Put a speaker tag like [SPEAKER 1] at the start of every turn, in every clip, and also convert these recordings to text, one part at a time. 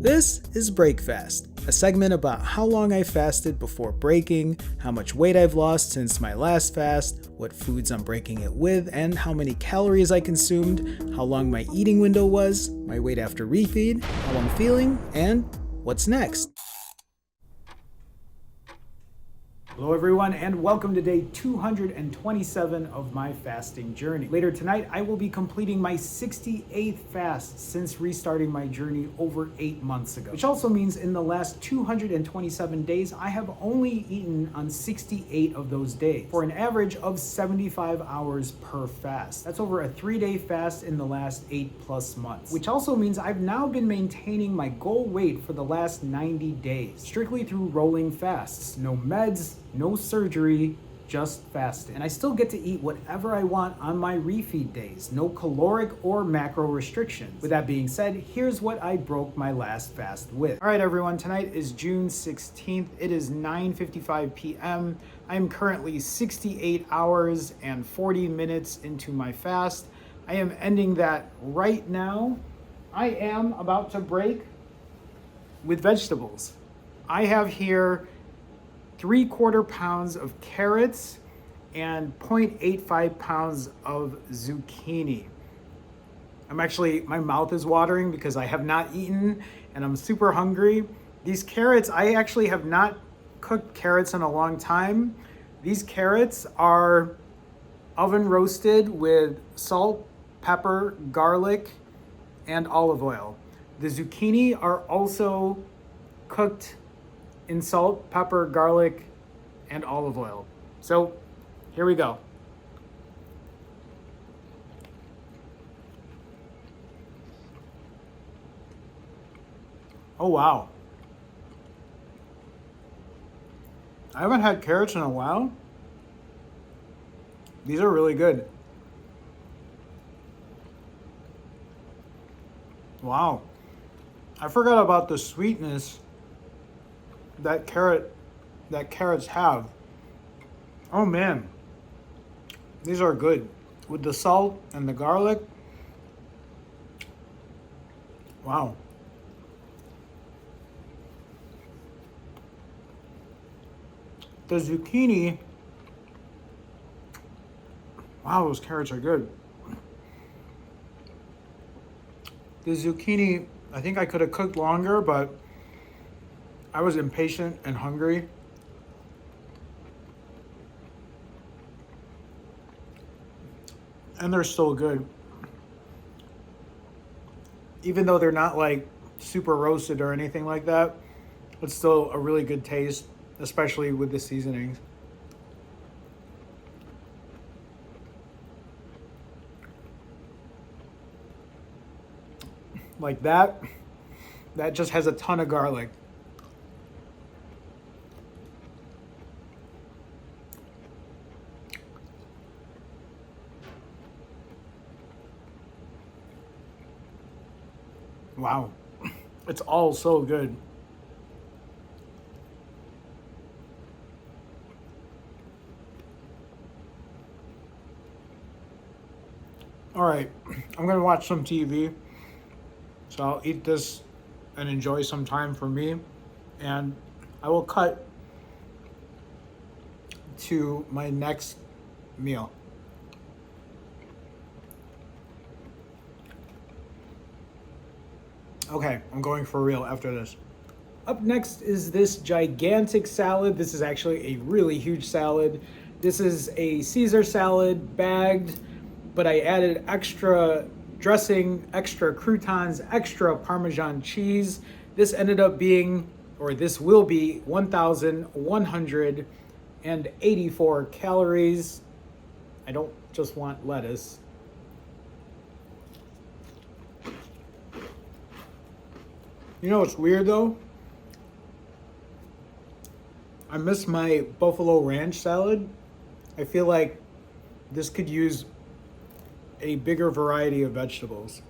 [SPEAKER 1] This is Breakfast, a segment about how long I fasted before breaking, how much weight I've lost since my last fast, what foods I'm breaking it with, and how many calories I consumed, how long my eating window was, my weight after refeed, how I'm feeling, and what's next. Hello everyone, and welcome to day 227 of my fasting journey. Later tonight, I will be completing my 68th fast since restarting my journey over 8 months ago. Which also means in the last 227 days, I have only eaten on 68 of those days, for an average of 75 hours per fast. That's over a 3-day fast in the last 8+ months. Which also means I've now been maintaining my goal weight for the last 90 days, strictly through rolling fasts. No meds, no surgery, just fasting. And I still get to eat whatever I want on my refeed days. No caloric or macro restrictions. With that being said, here's what I broke my last fast with. All right, everyone, tonight is June 16th. It is 9:55 p.m. I am currently 68 hours and 40 minutes into my fast. I am ending that right now. I am about to break with vegetables. I have here 3/4 pounds of carrots and 0.85 pounds of zucchini. My mouth is watering because I have not eaten and I'm super hungry. These carrots, I actually have not cooked carrots in a long time. These carrots are oven roasted with salt, pepper, garlic, and olive oil. The zucchini are also cooked in salt, pepper, garlic, and olive oil. So here we go. Oh wow. I haven't had carrots in a while. These are really good. Wow. I forgot about the sweetness that carrots have. Oh man, these are good with the salt and the garlic. Wow. The zucchini, wow, those carrots are good. The zucchini, I think I could have cooked longer, but I was impatient and hungry. And they're still good. Even though they're not like super roasted or anything like that, it's still a really good taste, especially with the seasonings. Like that just has a ton of garlic. Wow, it's all so good. All right, I'm gonna watch some TV. So I'll eat this and enjoy some time for me. And I will cut to my next meal. Okay, I'm going for real after this. Up next is this gigantic salad. This is actually a really huge salad. This is a Caesar salad bagged, but I added extra dressing, extra croutons, extra Parmesan cheese. This ended up being, or this will be, 1,184 calories. I don't just want lettuce. You know what's weird though? I miss my buffalo ranch salad. I feel like this could use a bigger variety of vegetables.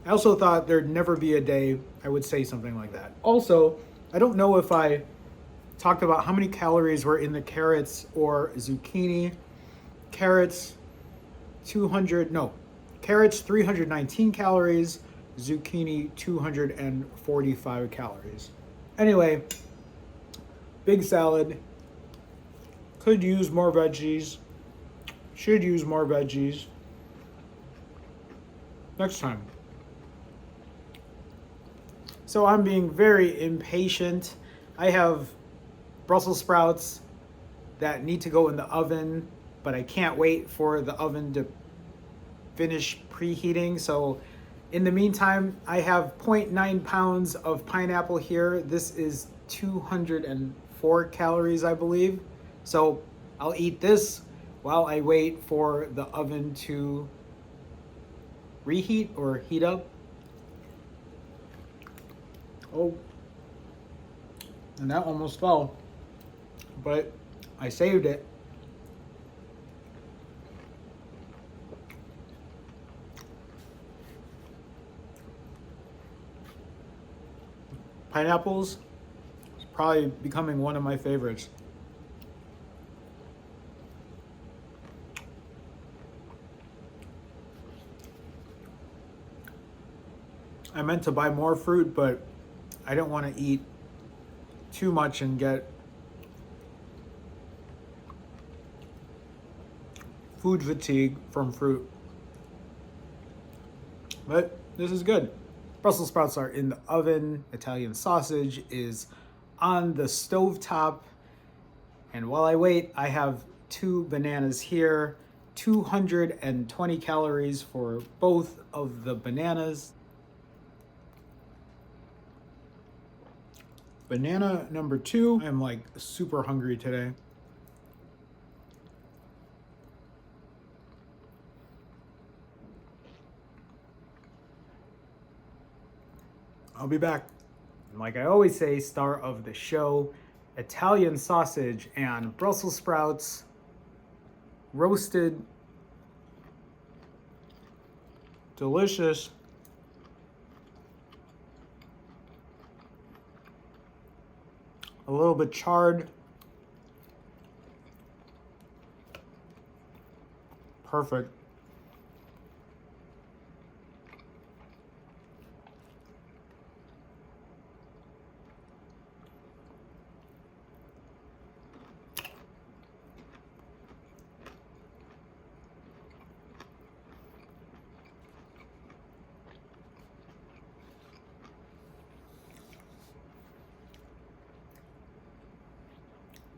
[SPEAKER 1] I also thought there'd never be a day I would say something like that. Also, I don't know if I talked about how many calories were in the carrots or zucchini. Carrots, carrots 319 calories, zucchini 245 calories. Anyway, big salad. Could use more veggies. Should use more veggies. Next time. So I'm being very impatient. I have Brussels sprouts that need to go in the oven, but I can't wait for the oven to finish preheating. So in the meantime, I have 0.9 pounds of pineapple here. This is 204 calories, I believe. So I'll eat this while I wait for the oven to reheat or heat up. Oh, and that almost fell, but I saved it. Pineapples is probably becoming one of my favorites. I meant to buy more fruit, but I don't want to eat too much and get food fatigue from fruit. But this is good. Brussels sprouts are in the oven. Italian sausage is on the stovetop. And while I wait, I have 2 bananas here. 220 calories for both of the bananas. Banana number 2. I'm like super hungry today. I'll be back. And like I always say, star of the show, Italian sausage and Brussels sprouts, roasted, delicious. A little bit charred. Perfect.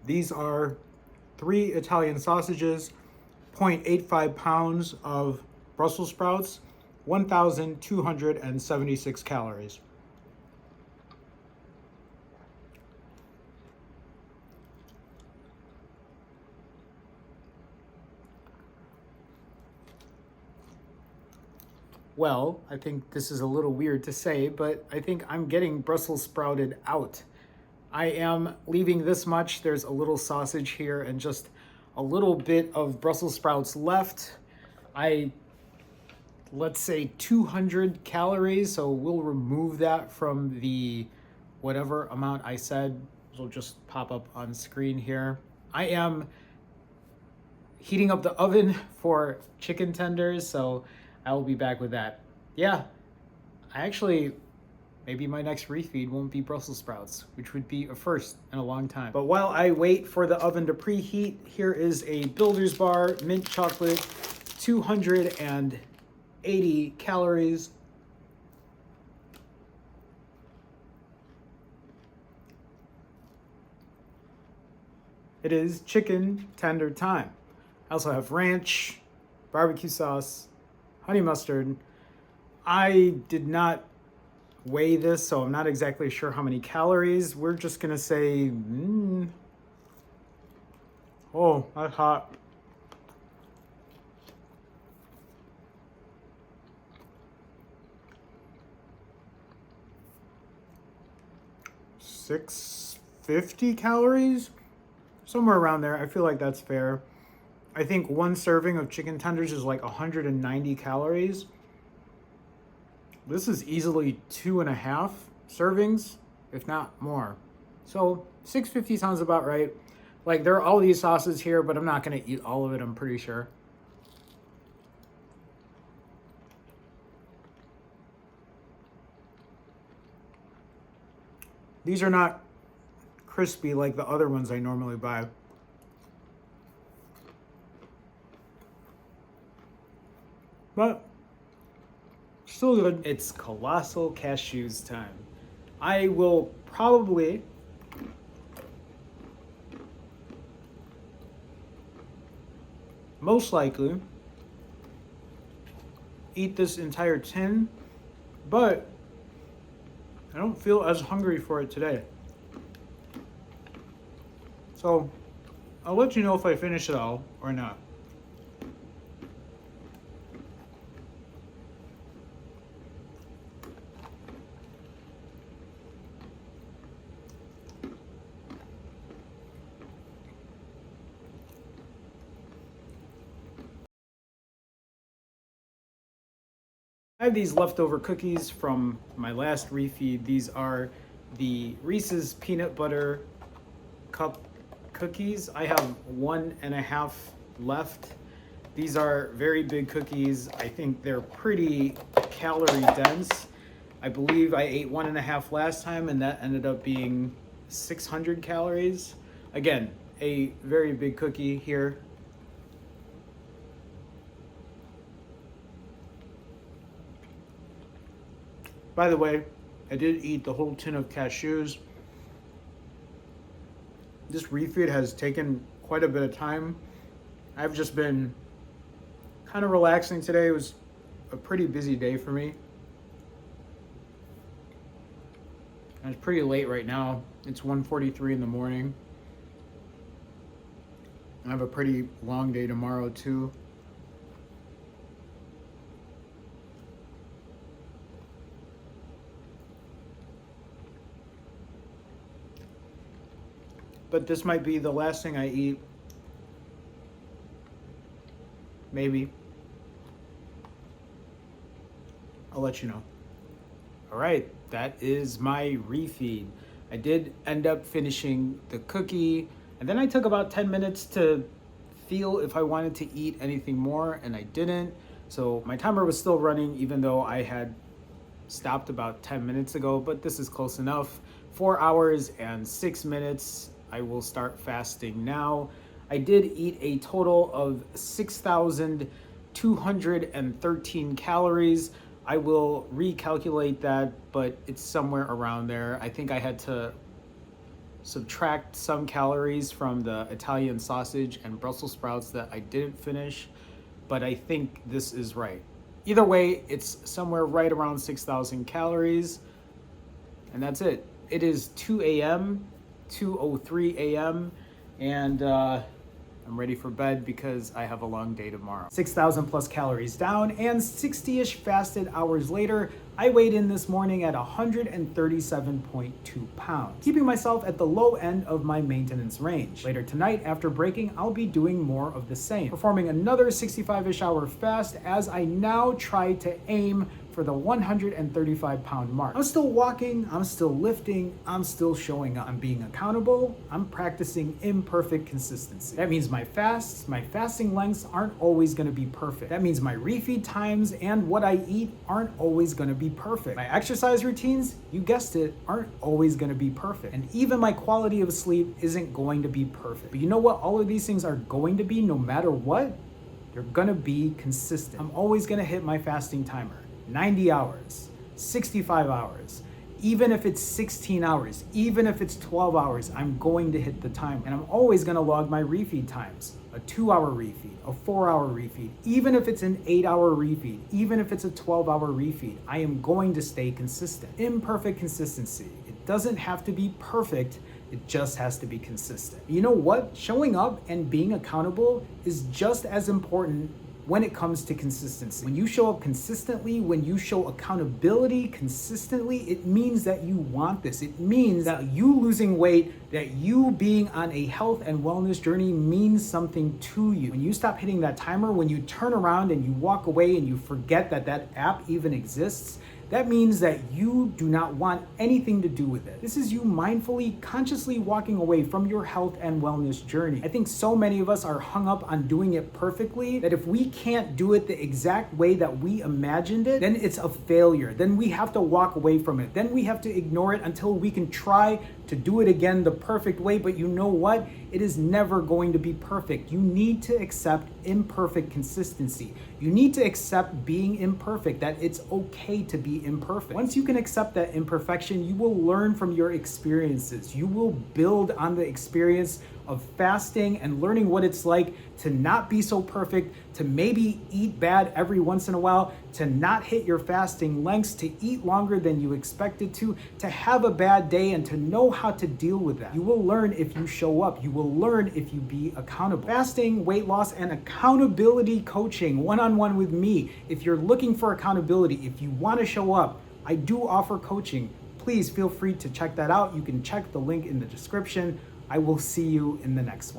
[SPEAKER 1] These are 3 Italian sausages, 0.85 pounds of Brussels sprouts, 1,276 calories. Well, I think this is a little weird to say, but I think I'm getting Brussels sprouted out. I am leaving this much. There's a little sausage here and just a little bit of Brussels sprouts left. Let's say 200 calories, so we'll remove that from the whatever amount I said. It'll just pop up on screen here. I am heating up the oven for chicken tenders, so I will be back with that. Yeah, maybe my next refeed won't be Brussels sprouts, which would be a first in a long time. But while I wait for the oven to preheat, here is a Builder's Bar mint chocolate, 280 calories. It is chicken tender time. I also have ranch, barbecue sauce, honey mustard. I did not weigh this, so I'm not exactly sure how many calories. We're just gonna say, oh, that's hot. $650 calories? Somewhere around there. I feel like that's fair. I think 1 serving of chicken tenders is like 190 calories. This is easily 2.5 servings, if not more. So 650 sounds about right. Like, there are all these sauces here, but I'm not gonna eat all of it, I'm pretty sure. These are not crispy like the other ones I normally buy. But still good. It's Colossal Cashews time. I will probably most likely eat this entire tin, but I don't feel as hungry for it today. So I'll let you know if I finish it all or not. I have these leftover cookies from my last refeed. These are the Reese's Peanut Butter Cup cookies. I have 1.5 left. These are very big cookies. I think they're pretty calorie dense. I believe I ate 1.5 last time and that ended up being 600 calories. Again, a very big cookie here. By the way, I did eat the whole tin of cashews. This refeed has taken quite a bit of time. I've just been kind of relaxing today. It was a pretty busy day for me. And it's pretty late right now. It's 1:43 in the morning. I have a pretty long day tomorrow too. But this might be the last thing I eat. Maybe. I'll let you know. All right, that is my refeed. I did end up finishing the cookie, and then I took about 10 minutes to feel if I wanted to eat anything more, and I didn't. So my timer was still running even though I had stopped about 10 minutes ago, but this is close enough. 4 hours and 6 minutes. I will start fasting now. I did eat a total of 6,213 calories. I will recalculate that, but it's somewhere around there. I think I had to subtract some calories from the Italian sausage and Brussels sprouts that I didn't finish, but I think this is right. Either way, it's somewhere right around 6,000 calories, and that's it. It is 2 a.m., 2:03 a.m., and I'm ready for bed because I have a long day tomorrow. 6,000 plus calories down, and 60-ish fasted hours later, I weighed in this morning at 137.2 pounds, keeping myself at the low end of my maintenance range. Later tonight, after breaking, I'll be doing more of the same, performing another 65-ish hour fast as I now try to aim for the 135 pound mark. I'm still walking, I'm still lifting, I'm still showing up. I'm being accountable, I'm practicing imperfect consistency. That means my fasting lengths aren't always gonna be perfect. That means my refeed times and what I eat aren't always gonna be perfect. My exercise routines, you guessed it, aren't always gonna be perfect. And even my quality of sleep isn't going to be perfect. But you know what all of these things are going to be no matter what? They're gonna be consistent. I'm always gonna hit my fasting timer. 90 hours, 65 hours, even if it's 16 hours, even if it's 12 hours, I'm going to hit the timer. And I'm always gonna log my refeed times. A 2-hour refeed, a 4-hour refeed, even if it's an 8-hour refeed, even if it's a 12-hour refeed, I am going to stay consistent. Imperfect consistency. It doesn't have to be perfect, it just has to be consistent. You know what? Showing up and being accountable is just as important when it comes to consistency. When you show up consistently, when you show accountability consistently, it means that you want this. It means that you losing weight, that you being on a health and wellness journey means something to you. When you stop hitting that timer, when you turn around and you walk away and you forget that that app even exists, That means that you do not want anything to do with it. This is you mindfully, consciously walking away from your health and wellness journey. I think so many of us are hung up on doing it perfectly that if we can't do it the exact way that we imagined it, then it's a failure. Then we have to walk away from it. Then we have to ignore it until we can try to do it again the perfect way. But you know what? It is never going to be perfect. You need to accept imperfect consistency. You need to accept being imperfect, that it's okay to be imperfect. Once you can accept that imperfection, you will learn from your experiences. You will build on the experience of fasting and learning what it's like to not be so perfect, to maybe eat bad every once in a while, to not hit your fasting lengths, to eat longer than you expected to have a bad day, and to know how to deal with that. You will learn if you show up. You will learn if you be accountable. Fasting, weight loss, and accountability coaching one-on-one with me. If you're looking for accountability, if you want to show up, I do offer coaching. Please feel free to check that out. You can check the link in the description. I will see you in the next one.